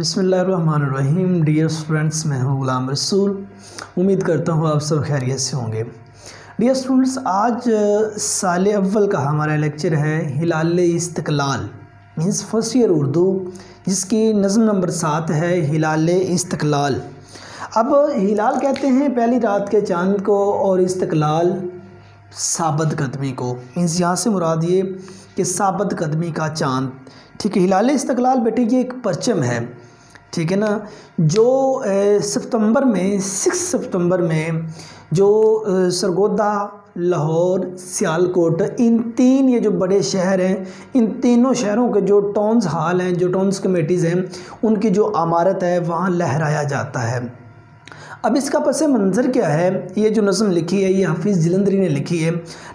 बिस्मिल्लाहिर्रहमानिर्रहीम। Dear students, मैं हूं गुलाम रसूल। उम्मीद करता हूं आप सब खैरियत से होंगे। डियर स्टूडेंट्स, आज साल अव्वल का हमारा लेक्चर है हिलाले इस्तक़लाल मीन्स फर्स्ट ईयर उर्दू, जिसकी नज़म नंबर 7 है हिलाले इस्तक़लाल। अब हिलाल कहते हैं पहली रात के चांद को और इस्तक़लाल साबत कदमी को। मीन्स यहाँ से मुराद ये कि साबत कदमी का चांद, ठीक है। हिलाले इस्तक़लाल बेटे ये एक परचम है, ठीक है ना, जो सितंबर में 6 सितंबर में जो सरगोदा, लाहौर, सियालकोट, इन तीन ये जो बड़े शहर हैं, इन तीनों शहरों के जो टाउन्स हाल हैं, जो टाउन्स कमेटीज़ हैं, उनकी जो अमारत है वहाँ लहराया जाता है। अब इसका पस मंज़र क्या है? ये जो नज़म लिखी है ये हाफिज़ जलंधरी ने लिखी है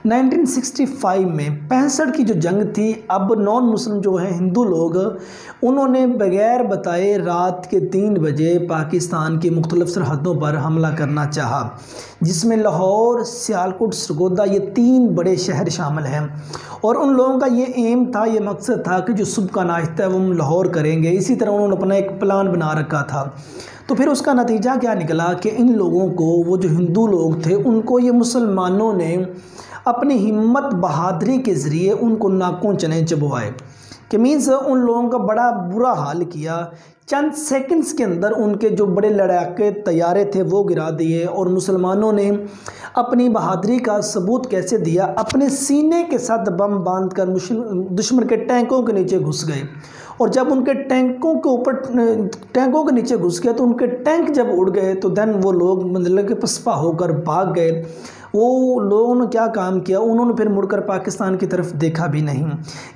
1965 में। 65 की जो जंग थी, अब नॉन मुस्लिम जो है हिंदू लोग, उन्होंने बग़ैर बताए रात के 3 बजे पाकिस्तान की मुख्तलिफ़ सरहदों पर हमला करना चाहा, जिसमें लाहौर, सियालकोट, सरगोदा ये 3 बड़े शहर शामिल हैं। और उन लोगों का ये एम था, ये मकसद था कि जो सुबह का नाश्ता है वो हम लाहौर करेंगे। इसी तरह उन्होंने अपना एक प्लान बना रखा था। तो फिर उसका नतीजा क्या निकला कि इन लोगों को, वो जो हिंदू लोग थे, उनको ये मुसलमानों ने अपनी हिम्मत बहादुरी के ज़रिए उनको नाकों चने चबवाए, कि मीन्स उन लोगों का बड़ा बुरा हाल किया। चंद सेकंड्स के अंदर उनके जो बड़े लड़ाके तैयारे थे वो गिरा दिए। और मुसलमानों ने अपनी बहादुरी का सबूत कैसे दिया? अपने सीने के साथ बम बांधकर दुश्मन के टैंकों के नीचे घुस गए। और जब उनके टैंकों के ऊपर, टैंकों के नीचे घुस गए, तो उनके टैंक जब उड़ गए तो देन वो लोग मतलब के पसपा होकर भाग गए। वो लोगों ने क्या काम किया, उन्होंने फिर मुड़कर पाकिस्तान की तरफ देखा भी नहीं।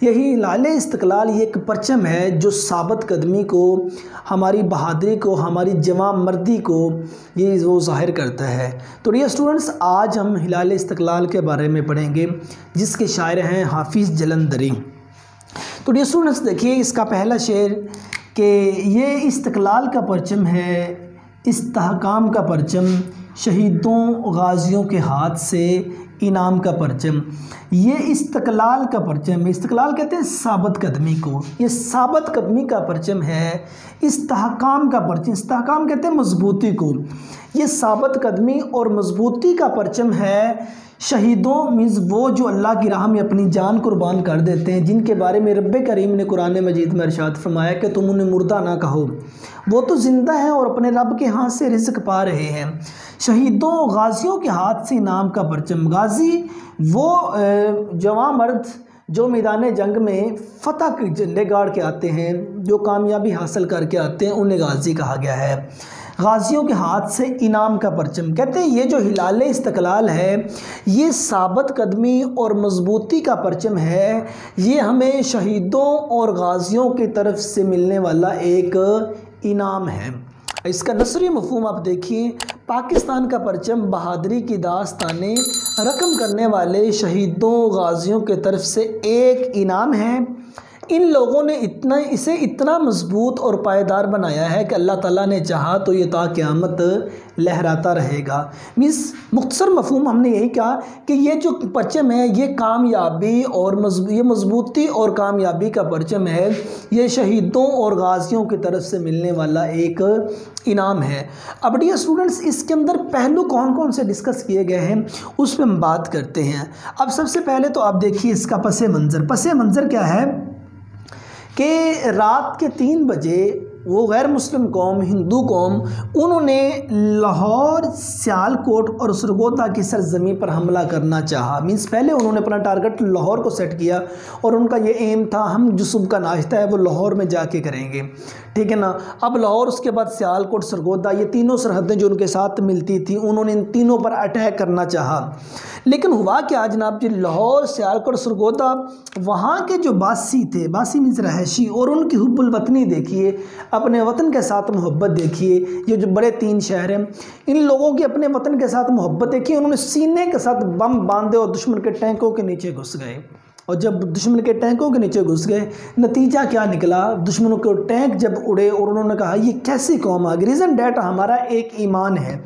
यही हिलाले इस्तक़लाल ये एक परचम है जो साबत कदमी को, हमारी बहादुरी को, हमारी जवां मर्दी को ये वो ज़ाहिर करता है। तो डियर स्टूडेंट्स, आज हम हिलाले इस्तक़लाल के बारे में पढ़ेंगे, जिसके शायर हैं हाफिज़ जलंधरी। तो डियर स्टूडेंट्स, देखिए इसका पहला शेर कि ये इस्तक़लाल का परचम है, इस्तेहकाम का परचम, शहीदों गाजियों के हाथ से इनाम का परचम। ये इस्तक़लाल का परचम है। इस्तक़लाल कहते हैं साबत कदमी को, ये साबत कदमी का परचम है। इस्तेहकाम का परचम, इस्तेहकाम कहते हैं मजबूती को। ये साबत कदमी और मजबूती का परचम है। शहीदों मीन्स वो जो अल्लाह की राह में अपनी जान कुर्बान कर देते हैं, जिनके बारे में रब्बे करीम ने कुरान मजीद में इरशाद फरमाया कि तुम उन्हें मुर्दा ना कहो, वो तो ज़िंदा हैं और अपने रब के हाथ से रिज़्क़ पा रहे हैं। शहीदों गाजियों के हाथ से इनाम का परचम। गाजी वो जवां मर्द जो मैदान जंग में फ़तह के झंडे गाड़ के आते हैं, जो कामयाबी हासिल करके आते हैं, उन्हें गाजी कहा गया है। गाजियों के हाथ से इनाम का परचम। कहते हैं ये जो हिलाले इस्तक़लाल है ये साबत कदमी और मजबूती का परचम है। ये हमें शहीदों और गाजियों की तरफ से मिलने वाला एक इनाम है। इसका नसरी मफ़हूम आप देखिए, पाकिस्तान का परचम बहादुरी की दास्तानें रकम करने वाले शहीदों गाजियों की तरफ से एक इनाम है। इन लोगों ने इसे इतना मजबूत और पायदार बनाया है कि अल्लाह ताला ने चाहा तो ये ता क़यामत लहराता रहेगा। मीन्स मुख्तसर मफ़हूम हमने यही कहा कि ये जो परचम है ये कामयाबी और ये मजबूती और कामयाबी का परचम है। ये शहीदों और गाजियों की तरफ से मिलने वाला एक इनाम है। अब डियर स्टूडेंट्स, इसके अंदर पहलू कौन कौन से डिस्कस किए गए हैं उस पर हम बात करते हैं। अब सबसे पहले तो आप देखिए इसका पस मंज़र। पस मंज़र क्या है कि रात के 3 बजे वो गैर मुस्लिम कौम, हिंदू कौम, उन्होंने लाहौर, सियालकोट और सरगोदा की सरजमी पर हमला करना चाहा। मीन्स पहले उन्होंने अपना टारगेट लाहौर को सेट किया और उनका ये एम था हम जो सुबह का नाश्ता है वो लाहौर में जाके करेंगे, ठीक है ना। अब लाहौर, उसके बाद सियालकोट, सरगोदा, ये तीनों सरहदें जो उनके साथ मिलती थी, उन्होंने इन तीनों पर अटैक करना चाहा। लेकिन हुआ क्या जनाब जी, लाहौर, सियालकोट, सरगोदा, वहाँ के जो बासी थे, बासी मीन्स रहायशी, और उनकी हुब्बुल वतनी देखिए, अपने वतन के साथ मोहब्बत देखिए। ये जो बड़े 3 शहर हैं, इन लोगों की अपने वतन के साथ मोहब्बत देखिए। उन्होंने सीने के साथ बम बांधे और दुश्मन के टैंकों के नीचे घुस गए। और जब दुश्मन के टैंकों के नीचे घुस गए, नतीजा क्या निकला? दुश्मनों के टैंक जब उड़े और उन्होंने कहा ये कैसी कौम आ गई। रीज़न डैट हमारा एक ईमान है,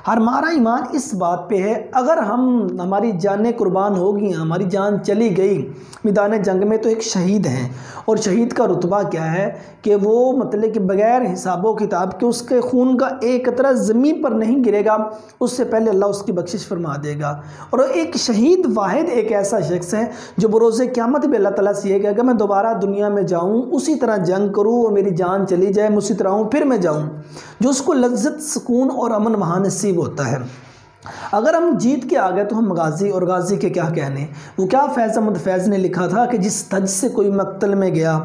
हमारा ईमान इस बात पे है, अगर हमारी जानें कुर्बान होगी, हमारी जान चली गई मैदान जंग में, तो एक शहीद हैं, और शहीद का रुतबा क्या है कि वो मतलब कि बग़ैर हिसाबो किताब के उसके खून का एक कतरा ज़मीन पर नहीं गिरेगा, उससे पहले अल्लाह उसकी बख्शिश फरमा देगा। और एक शहीद वाहिद एक ऐसा शख्स है जो बरोज़े क़यामत भी अल्लाह ताला से ये कहेगा, मैं दोबारा दुनिया में जाऊँ, उसी तरह जंग करूँ और मेरी जान चली जाए, मैं उसी तरह हूँ, फिर मैं जाऊँ, जो उसको लज्जत, सुकून और अमन वहाँ नसीब होता है। अगर हम जीत के आ गए तो हम गाजी, और गाजी के क्या कहने। वो क्या फैज़ अहमद फैज़ ने लिखा था कि जिस तज से कोई मक्तल में गया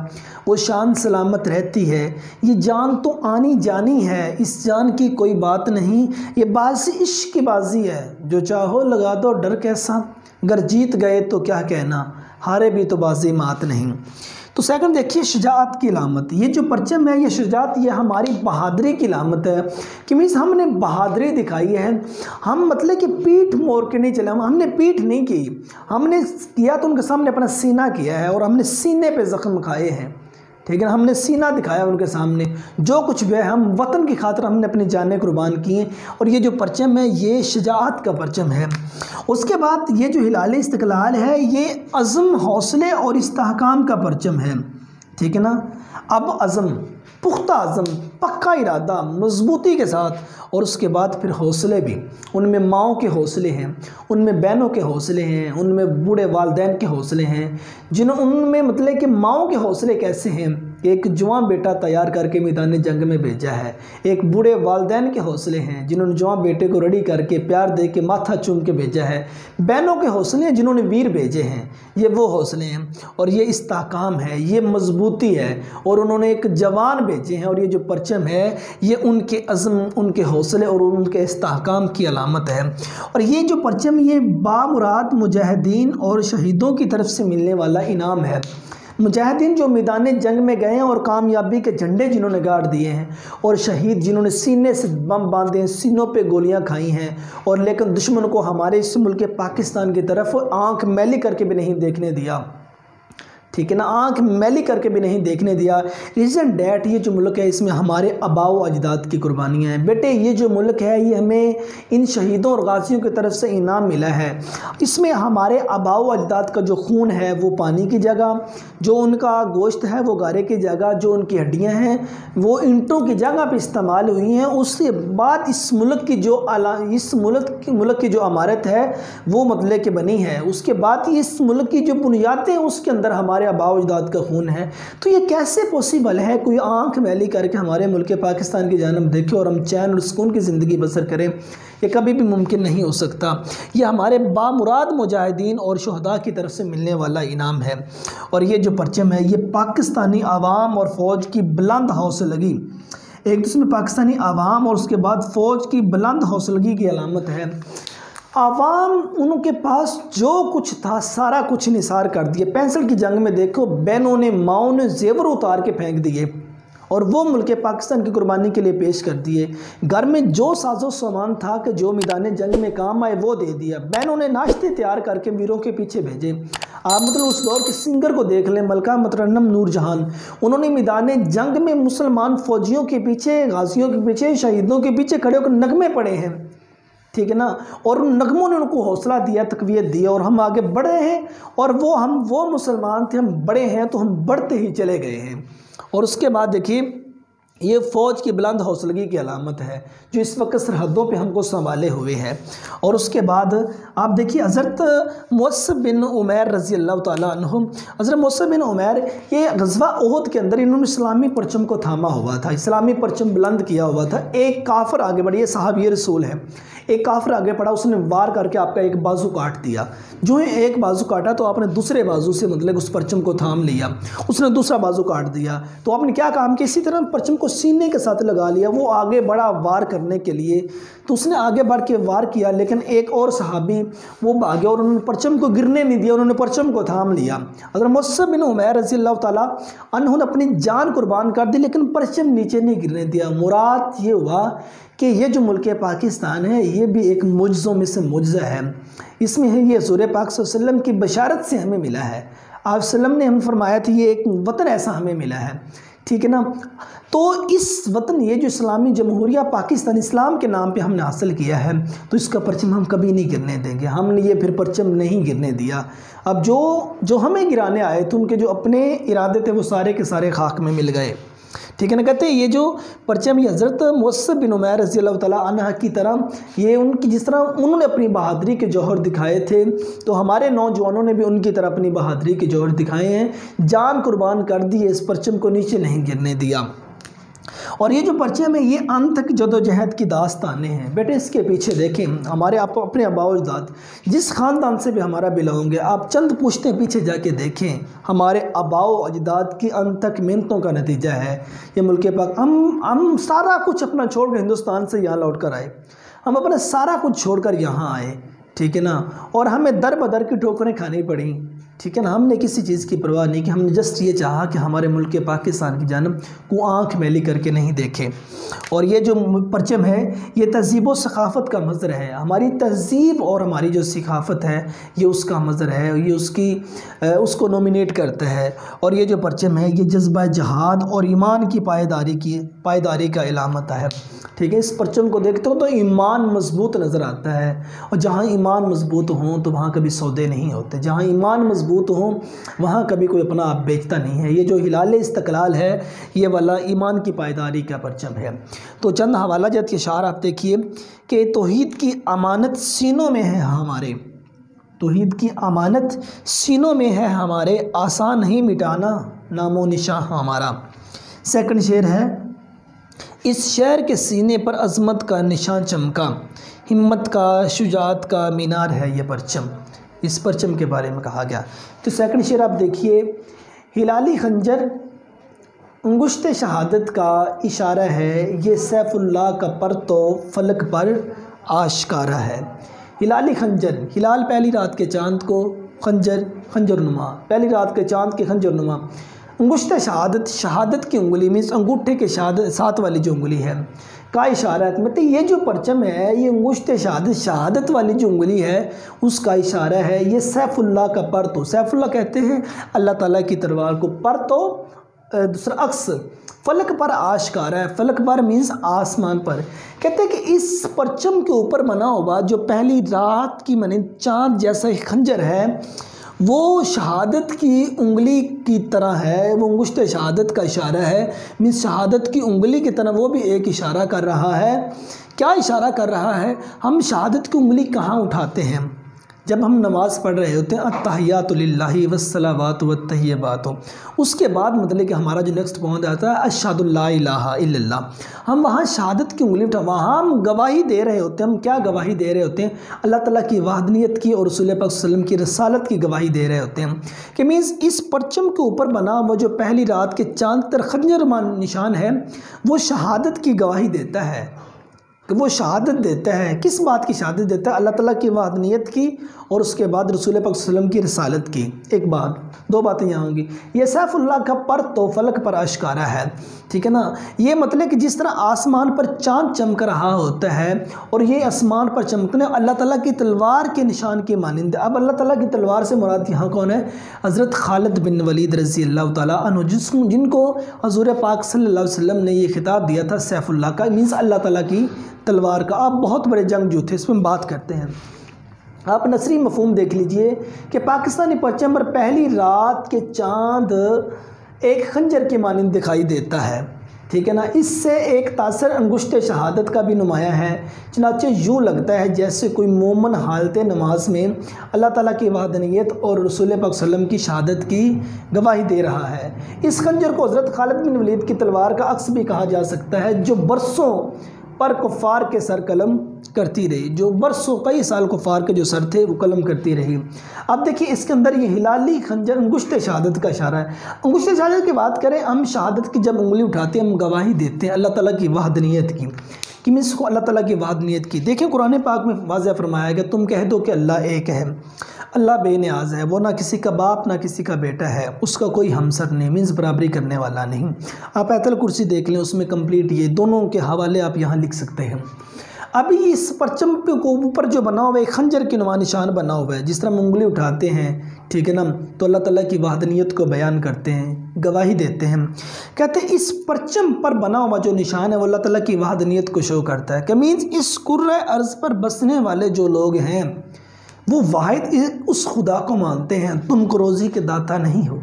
वो शान सलामत रहती है, ये जान तो आनी जानी है, इस जान की कोई बात नहीं, ये बाजी इश्क की बाजी है, जो चाहो लगा दो डर कैसा, अगर जीत गए तो क्या कहना, हारे भी तो बाजी मात नहीं। तो सेकंड देखिए शुजाअत की अलामत, ये जो परचम है, ये शुजाअत, ये हमारी बहादुरी की अलामत है कि मीन्स हमने बहादुरी दिखाई है। हम मतलब कि पीठ मोड़ के नहीं चले, हमने पीठ नहीं की, हमने किया तो उनके सामने अपना सीना किया है, और हमने सीने पे ज़ख्म खाए हैं, ठीक है ना, हमने सीना दिखाया उनके सामने, जो कुछ भी है हम वतन की खातिर हमने अपनी जानें कुर्बान की हैं, और ये जो परचम है ये शुजाअत का परचम है। उसके बाद ये जो हिलाल-ए इस्तिक़लाल है, ये अज़्म, हौसले और इस्तेहकाम का परचम है, ठीक है ना। अब अज़्म, पुख्ता अज़्म, पक्का इरादा, मजबूती के साथ, और उसके बाद फिर हौसले भी, उनमें माओं के हौसले हैं, उनमें बहनों के हौसले हैं, उनमें बूढ़े वालदैन के हौसले हैं, उनमें मतलब कि माओं के हौसले कैसे हैं कि एक जवान बेटा तैयार करके मैदान जंग में भेजा है, एक बूढ़े वालदैन के हौसले हैं जिन्होंने जवान बेटे को रेडी करके प्यार दे के माथा चूम के भेजा है, बहनों के हौसले हैं जिन्होंने वीर भेजे हैं, ये वो हौसले हैं, और ये इस्तेहकाम है, ये मजबूती है, और उन्होंने एक जवान भेजे हैं, और ये जो परचम है ये उनके अज़्म, उनके हौसले और उनके इस्तेहकाम की अलामत है। और ये जो परचम ये बामुराद मुजाहिदीन और शहीदों की तरफ से मिलने वाला इनाम है। मुजाहिदीन जो मैदान जंग में गए हैं और कामयाबी के झंडे जिन्होंने गाड़ दिए हैं, और शहीद जिन्होंने सीने से बम बांधे हैं, सीनों पे गोलियां खाई हैं, और लेकिन दुश्मन को हमारे इस मुल्क पाकिस्तान की तरफ आंख मैली करके भी नहीं देखने दिया, ठीक है ना, आंख मैली करके भी नहीं देखने दिया। रीज़न डैट ये जो मुल्क है इसमें हमारे आबाओ अजदाद की कुर्बानियाँ हैं। बेटे ये जो मुल्क है ये हमें इन शहीदों और गाजियों की तरफ से इनाम मिला है, इसमें हमारे आबाओ अजदाद का जो खून है वो पानी की जगह, जो उनका गोश्त है वो गारे की जगह, जो उनकी हड्डियाँ हैं वो ईंटों की जगह पर इस्तेमाल हुई हैं। उसके बाद इस मुल्क की जो अमारत है वो मतलब कि बनी है, उसके बाद इस मुल्क की जो बुनियादें हैं उसके अंदर हमारे आबाओ अजदाद का खून है। तो ये कैसे पॉसिबल है कोई आंख मैली करके हमारे मुल्क पाकिस्तान की जानब देखे और हम चैन और सुकून की ज़िंदगी बसर करें? ये कभी भी मुमकिन नहीं हो सकता। ये हमारे बामुराद मुजाहिदीन और शुहदा की तरफ से मिलने वाला इनाम है। और ये जो परचम है ये पाकिस्तानी आवाम और फ़ौज की बुलंद हौसलगी, एक दूसरे में पाकिस्तानी आवाम और उसके बाद फ़ौज की बुलंद हौसलगी की अलामत है। आवाम उनके पास जो कुछ था सारा कुछ निसार कर दिए। पेंसिल की जंग में देखो बहनों ने, माओं ने जेवर उतार के फेंक दिए और वो मुल्क पाकिस्तान की कुर्बानी के लिए पेश कर दिए। घर में जो साजो सामान था कि जो मैदान जंग में काम आए वो दे दिया। बहनों ने नाश्ते तैयार करके वीरों के पीछे भेजे। आप मतलब उस दौर के सिंगर को देख लें, मलका मुतरन्नम नूरजहान, उन्होंने मैदान जंग में मुसलमान फ़ौजियों के पीछे, गाजियों के पीछे, शहीदों के पीछे खड़े होकर नगमे पड़े हैं, ठीक है ना। और उन नगमों ने उनको हौसला दिया, तकवीत दी और हम आगे बढ़ रहे हैं। और वो मुसलमान थे, हम बड़े हैं तो हम बढ़ते ही चले गए हैं। और उसके बाद देखिए ये फ़ौज की बुलंद हौसलगी की अलामत है जो इस वक्त सरहदों पे हमको संभाले हुए है। और उसके बाद आप देखिए हज़रत मुअस्सब बिन उमैर रज़ी अल्लाह तआला अन्हु, हज़रत मुअस्सब बिन उमैर ये ग़ज़वा उहद के अंदर इन्होंने इस्लामी परचम को थामा हुआ था, इस्लामी परचम बुलंद किया हुआ था। एक काफिर आगे बढ़ी, ये सहाबी रसूल है, एक काफिर आगे पड़ा, उसने वार करके आपका एक बाजू काट दिया। जो है एक बाजू काटा तो आपने दूसरे बाजू से मतलब उस परचम को थाम लिया, उसने दूसरा बाजू काट दिया तो आपने क्या काम किया, इसी तरह परचम को सीने के साथ लगा लिया। वो आगे बढ़ा वार करने के लिए तो उसने आगे बढ़ के वार किया, लेकिन एक और सहाबी वो भागे और उन्होंने परचम को गिरने नहीं दिया, उन्होंने परचम को थाम लिया। अगर मुअस्सब बिन उमैर रज़ी अल्लाह तआला अन्हु ने अपनी जान कुर्बान कर दी लेकिन परचम नीचे नहीं गिरने दिया। मुराद ये हुआ कि ये जो मुल्क पाकिस्तान है ये भी एक मुजज़ों में से मुजज़ा है। इसमें है ये हुज़ूर पाक सल्लल्लाहु अलैहि वसल्लम की बशारत से हमें मिला है। आप सल्लम ने हम फरमाया था ये एक वतन ऐसा हमें मिला है ठीक है ना। तो इस वतन ये जो इस्लामी जमहूरिया पाकिस्तान इस्लाम के नाम पे हमने हासिल किया है, तो इसका परचम हम कभी नहीं गिरने देंगे। हमने ये फिर परचम नहीं गिरने दिया। अब जो हमें गिराने आए थे उनके जो अपने इरादे थे वो सारे के सारे खाक में मिल गए, ठीक है ना। कहते हैं ये जो परचम ये हज़रत मुअस्सब बिन उमैर रज़ी अल्लाह तआला अन्हा की तरह, ये उनकी जिस तरह उन्होंने अपनी बहादुरी के जौहर दिखाए थे, तो हमारे नौजवानों ने भी उनकी तरह अपनी बहादुरी के जौहर दिखाए हैं, जान कुर्बान कर दी है, इस परचम को नीचे नहीं गिरने दिया। और ये जो परचम है ये अंत तक जदोजहद की दास्तानें हैं बेटे। इसके पीछे देखें हमारे आप अपने आबाओ अजदाद जिस ख़ानदान से भी हमारा बिलोंग है, आप चंद पुश्ते पीछे जाके देखें, हमारे आबाओ अजदाद की अंत तक मेहनतों का नतीजा है ये मुल्क पाक। हम सारा कुछ अपना छोड़ कर हिंदुस्तान से यहाँ लौट कर आए, हम अपना सारा कुछ छोड़ कर यहाँ आए, ठीक है ना। और हमें दर बदर की ठोकरें खानी पड़ी, ठीक है ना। हमने किसी चीज़ की परवाह नहीं की, हमने जस्ट ये चाहा कि हमारे मुल्क पाकिस्तान की जानब को आँख मैली करके नहीं देखें। और ये जो परचम है ये तहज़ीब व सकाफ़त का मज़र है, हमारी तहज़ीब और हमारी जो सकाफ़त है ये उसका मज़र है, ये उसको नॉमिनेट करता है। और ये जो परचम है ये जज्बा जहाद और ईमान की पायदारी का इलामत है, ठीक है। इस परचम को देखते हो तो ईमान मजबूत नज़र आता है, और जहाँ ईमान मजबूत हों तो वहाँ कभी सौदे नहीं होते, जहाँ ईमान मजबूत हों वहाँ कभी कोई अपना आप बेचता नहीं है। ये जो हिलाले इस्तक़लाल है ये वाला ईमान की पायदारी का परचम है। तो चंद हवाला जात के शार आप देखिए कि तौहीद की अमानत सीनों में है हमारे, तौहीद की अमानत सीनों में है हमारे, आसान नहीं मिटाना नामो निशान हमारा। सेकंड शेर है, इस शहर के सीने पर अज़मत का निशान चमका, हिम्मत का शुजात का मीनार है ये परचम। इस परचम के बारे में कहा गया। तो सेकंड शेर आप देखिए, हिलाली खंजर अंगुश्त शहादत का इशारा है, ये सैफुल्लाह का पर तो फलक पर आश्कारा है। हिलाली खंजर, हिलाल पहली रात के चाँद को, खंजर नुमा पहली रात के चाँद के खंजर नुमा। अंगुश्त शहादत, शहादत की उंगली मीन्स अंगूठे के साथ वाली जो उंगली है का इशारा है। मतलब ये जो परचम है ये अंगुश्त शहादत, शहादत वाली जो उंगली है उसका इशारा है। ये सैफुल्लाह का पर तो, सैफुल्लाह कहते हैं अल्लाह ताला की तलवार को, पर तो दूसरा अक्स फलक पर आश्कारा है। फलक पर मीन्स आसमान पर। कहते हैं कि इस परचम के ऊपर बना हुआ जो पहली रात की माने चाँद जैसा खंजर है वो शहादत की उंगली की तरह है, वो अंगुश्त शहादत का इशारा है। मीन्स शहादत की उंगली की तरह वो भी एक इशारा कर रहा है। क्या इशारा कर रहा है? हम शहादत की उंगली कहाँ उठाते हैं? जब हम नमाज़ पढ़ रहे होते हैं, अत्तहियातु लिल्लाहि वस्सलावातु वत्तहिय्यातु, उसके बाद मतलब कि हमारा जो नेक्स्ट पॉइंट आता है अशहदु ला इलाहा इल्लल्लाह, हम वहाँ शहादत की उंगली उठा, वहाँ हम गवाही दे रहे होते हैं। हम क्या गवाही दे रहे होते हैं? अल्लाह ताला की वहदानियत की और रसूल पाक सल्लल्लाहु अलैहि वसल्लम की रसालत की गवाही दे रहे होते हैं। कि मीन्स इस परचम के ऊपर बना वो जो पहली रात के चाँद तर खंजर निशान है वो शहादत की गवाही देता है, कि वो शहादत देता है। किस बात की शहादत देता है? अल्लाह ताला की वहदानियत की और उसके बाद रसूल पाक सल्लल्लाहु अलैहि वसल्लम की रसालत की। एक बात, दो बातें यहाँ होंगी। ये सैफुल्लाह का पर तो फलक पर आश्कारा है, ठीक है ना। ये मतलब कि जिस तरह आसमान पर चाँद चमक रहा होता है और ये आसमान पर चमकने अल्लाह ताला की तलवार के निशान के मानिंद। अब अल्लाह ताला की तलवार से मुराद यहाँ कौन है? हज़रत खालिद बिन वलीद रज़ी अल्लाह ताला अन्हु, जिनको हज़ूर पाक सल्लल्लाहु अलैहि वसल्लम ने ये खिताब दिया था सैफुल्लाह का, मीन्स अल्लाह ताला की तलवार का। आप बहुत बड़े जंगजू थे, इसमें बात करते हैं। आप नसरी मफहूम देख लीजिए कि पाकिस्तानी परचम पर पहली रात के चाँद एक खंजर के मानिंद दिखाई देता है, ठीक है ना। इससे एक तासर अंगुश्त शहादत का भी नुमाया है। चनाचे यूँ लगता है जैसे कोई मोमन हालत नमाज में अल्लाह ताला की वहदानियत और रसूल पाक सल्लल्लाहु अलैहि वसल्लम की शहादत की गवाही दे रहा है। इस खंजर को हज़रत खालिद बिन वलीद की तलवार का अक्स भी कहा जा सकता है, जो बरसों पर कुफ़ार के सर कलम करती रही, जो बरसों कई साल कुफ़ार के जो सर थे वो कलम करती रही। अब देखिए इसके अंदर ये हिलाली खंजर अंगुश्त शहादत का इशारा है। अंगुश्त शहादत की बात करें, हम शहादत की जब उंगली उठाते हैं हम गवाही देते हैं अल्लाह ताला की वहदानियत की, कि मैं इसको अल्लाह ताला की वहदानियत की। देखिए कुरान पाक में वाज़ेह फरमाया गया, तुम कह दो कि अल्लाह एक है, अल्लाह बेनियाज है, वो ना किसी का बाप ना किसी का बेटा है, उसका कोई हमसर नहीं, मीन्स बराबरी करने वाला नहीं। आप आयतुल कुर्सी देख लें, उसमें कंप्लीट ये दोनों के हवाले आप यहाँ लिख सकते हैं। अभी इस परचम पे ऊपर जो बना हुआ है खंजर के नुमा निशान बना हुआ है, जिस तरह हम उंगली उठाते हैं, ठीक है ना, तो अल्लाह ताला की वहदानियत को बयान करते हैं, गवाही देते हैं। कहते हैं इस परचम पर बना हुआ जो निशान है वो अल्लाह ताला की वहदानियत को शो करता है कि मीन्स इस कुर्रे अर्ज़ पर बसने वाले जो लोग हैं वो वाहिद उस खुदा को मानते हैं। तुम को रोज़ी के दाता नहीं हो,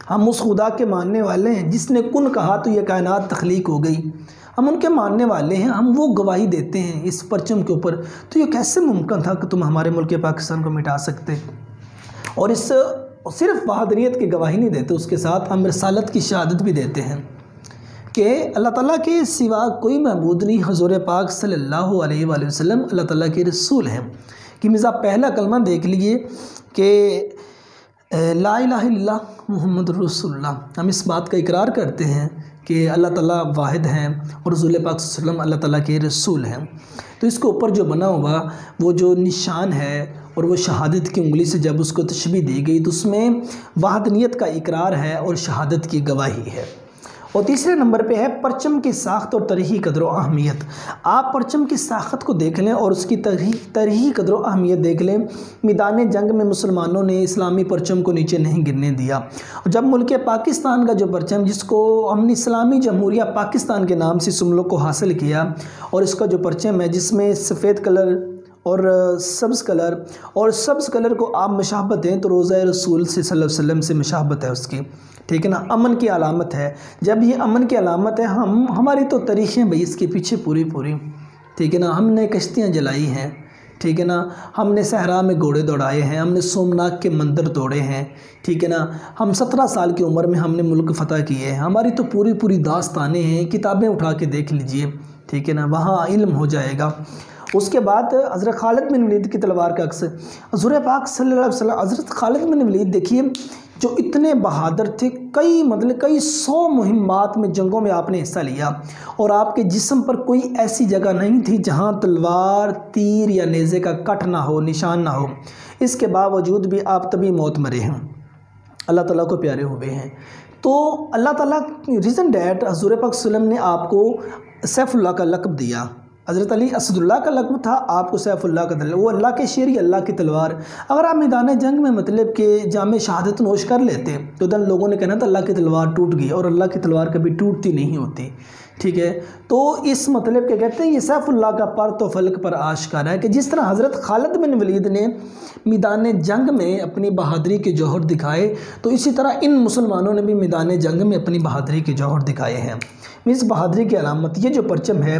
हम उस खुदा के मानने वाले हैं जिसने कुन कहा तो ये कायनात तख्लीक हो गई, हम उनके मानने वाले हैं, हम वो गवाही देते हैं इस परचम के ऊपर। तो ये कैसे मुमकिन था कि तुम हमारे मुल्क पाकिस्तान को मिटा सकते? और इस सिर्फ बहादुरियत की गवाही नहीं देते, उसके साथ हम रिसालत की शहादत भी देते हैं कि अल्लाह ताला के सिवा कोई महबूद नहीं, हुज़ूर पाक सल्लल्लाहु अलैहि वसल्लम अल्लाह ताला के रसूल हैं। कि मिर्ज़ा पहला कलमा देख लीजिए कि ला इलाहा इल्लल्लाह मुहम्मद रसूलुल्लाह। हम इस बात का इकरार करते हैं कि अल्लाह ताला वाहिद हैं और रसूल पाक सल्लल्लाहु अलैहि वसल्लम अल्लाह ताला के रसूल हैं। तो इसके ऊपर जो बना हुआ वो जो निशान है और वो शहादत की उंगली से जब उसको तशबीह दी गई तो उसमें वहदानियत का इकरार है और शहादत की गवाही है। और तीसरे नंबर पे है परचम की साख्त और तरीही कदर व अहमियत। आप परचम की साख्त को देख लें और उसकी तरीही कदर व अहमियत देख लें। मैदान जंग में मुसलमानों ने इस्लामी परचम को नीचे नहीं गिरने दिया। और जब मुल्क पाकिस्तान का जो परचम, जिसको हमने इस्लामी जमहूरिया पाकिस्तान के नाम से इस मुल्क को हासिल किया, और इसका जो परचम है जिसमें सफ़ेद कलर और सब्ज़ कलर को आप मशाबत दें तो रोज़ा रसूल सल्लल्लाहु अलैहि वसल्लम से मशाबत है उसकी, ठीक है ना, अमन की अलामत है। जब ये अमन की अलामत है, हमारी तो तारीख़ें भाई इसके पीछे पूरी, ठीक है ना, हमने कश्तियाँ जलाई हैं, ठीक है ना, हमने सहरा में घोड़े दौड़ाए हैं, हमने सोमनाथ के मंदिर तोड़े हैं, ठीक है ना, हम 17 साल की उम्र में हमने मुल्क फ़तह किए हैं। हमारी तो पूरी दास्तानें हैं, किताबें उठा के देख लीजिए, ठीक है ना, वहाँ इल्म हो जाएगा। उसके बाद हज़रत खालिद बिन वलीद की तलवार का अक्स, हुज़ूर पाक सल्लल्लाहु अलैहि वसल्लम हज़रत खालिद बिन वलीद देखिए जो इतने बहादुर थे, कई 100 मुहिम्मात में, जंगों में आपने हिस्सा लिया और आपके जिस्म पर कोई ऐसी जगह नहीं थी जहां तलवार, तीर या नेज़े का कट ना हो, निशान ना हो। इसके बावजूद भी आप तभी मौत मरे हैं, अल्लाह ताला को प्यारे हुए हैं। तो अल्लाह ताला रीज़न डैट हुज़ूर पाक सल्लल्लाहु अलैहि वसल्लम ने आपको सैफुल्लाह का लक़ब दिया। हज़रत अली असदुल्लाह का लक़ब था, आपको सैफुल्लाह का दल, वो अल्लाह के शेर, अल्लाह की तलवार। अगर आप मैदान जंग में मतलब के जामे शहादत नोश कर लेते तो उधर लोगों ने कहना था अल्लाह की तलवार टूट गई, और अल्लाह की तलवार कभी टूटती नहीं होती, ठीक है। तो इस मतलब के कहते हैं ये सैफुल्लाह का पर तो फलक पर आश्कारा है कि जिस तरह हज़रत खालिद बिन वलीद ने मैदान जंग में अपनी बहादुरी के जौहर दिखाए, तो इसी तरह इन मुसलमानों ने भी मैदान जंग में अपनी बहादुरी के जौहर दिखाए हैं। मीज़ बहादुरी की अलामत, ये जो परचम है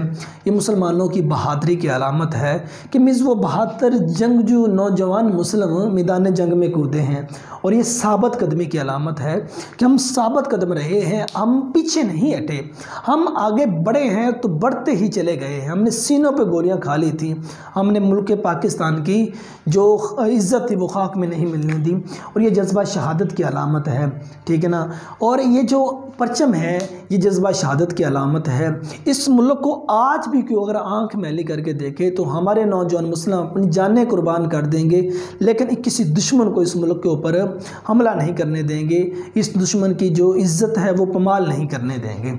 ये मुसलमानों की बहादुरी की अलामत है कि मीज़ वो 72 जंगजू नौजवान मुस्लिम मैदान जंग में कूदे हैं। और ये साबित कदमी की अलामत है कि हम साबित कदम रहे हैं, हम पीछे नहीं हटे, हम आगे बढ़े हैं तो बढ़ते ही चले गए हैं। हमने सीनों पे गोलियां खा ली थी, हमने मुल्क पाकिस्तान की जो इज़्ज़त थी वो खाक में नहीं मिलने दी, और ये जज्बा शहादत की अलामत है, ठीक है ना। और ये जो परचम है ये जज्बा शहादत की अलामत है। इस मुल्क को आज भी क्यों अगर आंख मैली करके देखे तो हमारे नौजवान मुस्लिम अपनी जानें कुर्बान कर देंगे, लेकिन किसी दुश्मन को इस मुल्क के ऊपर हमला नहीं करने देंगे, इस दुश्मन की जो इज़्ज़त है वो पमाल नहीं करने देंगे।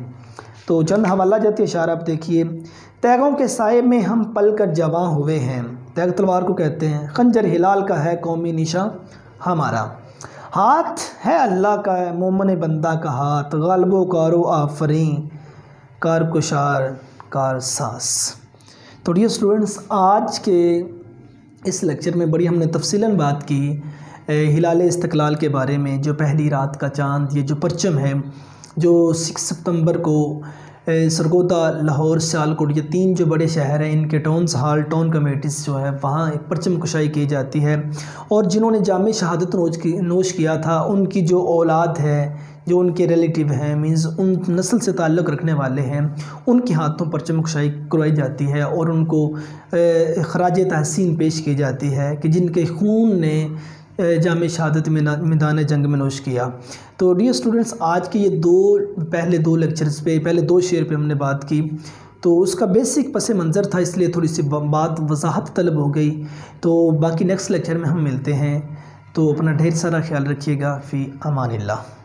तो चंद हवाला जाती इशारा आप देखिए। तैगों के साए में हम पल कर जवां हुए हैं, तैग तलवार को कहते हैं। खंजर हिलाल का है कौमी निशा हमारा, हाथ है अल्लाह का है मोमन बंदा का हाथ, गालबो कारो आफरी कार कुशार कार सास। तो डियर स्टूडेंट्स, आज के इस लेक्चर में बड़ी हमने तफसीलन बात की हिलाल इस्तक़लाल के बारे में। जो पहली रात का चाँद, ये जो परचम है जो 6 सितंबर को सरगोदा, लाहौर, सियालकोट, ये 3 जो बड़े शहर हैं इनके टाउन्स हॉल, टाउन कमेटीज़ जो है वहाँ एक परचम कुशाई की जाती है। और जिन्होंने जामे शहादत नोश किया था उनकी जो औलाद है, जो उनके रिलेटिव हैं, मीन्स उन नस्ल से ताल्लुक़ रखने वाले हैं, उनके हाथों परचम कुशाई करवाई जाती है और उनको खराज तहसीन पेश की जाती है कि जिनके खून ने जामे शहादत में मैदान जंग में नोश किया। तो डियर स्टूडेंट्स, आज के ये पहले दो लेक्चर्स पे, पहले 2 शेर पे हमने बात की, तो उसका बेसिक पस मंज़र था, इसलिए थोड़ी सी बात वजाहत तलब हो गई। तो बाकी नेक्स्ट लेक्चर में हम मिलते हैं, तो अपना ढेर सारा ख्याल रखिएगा। फ़ी अमानिल्लाह।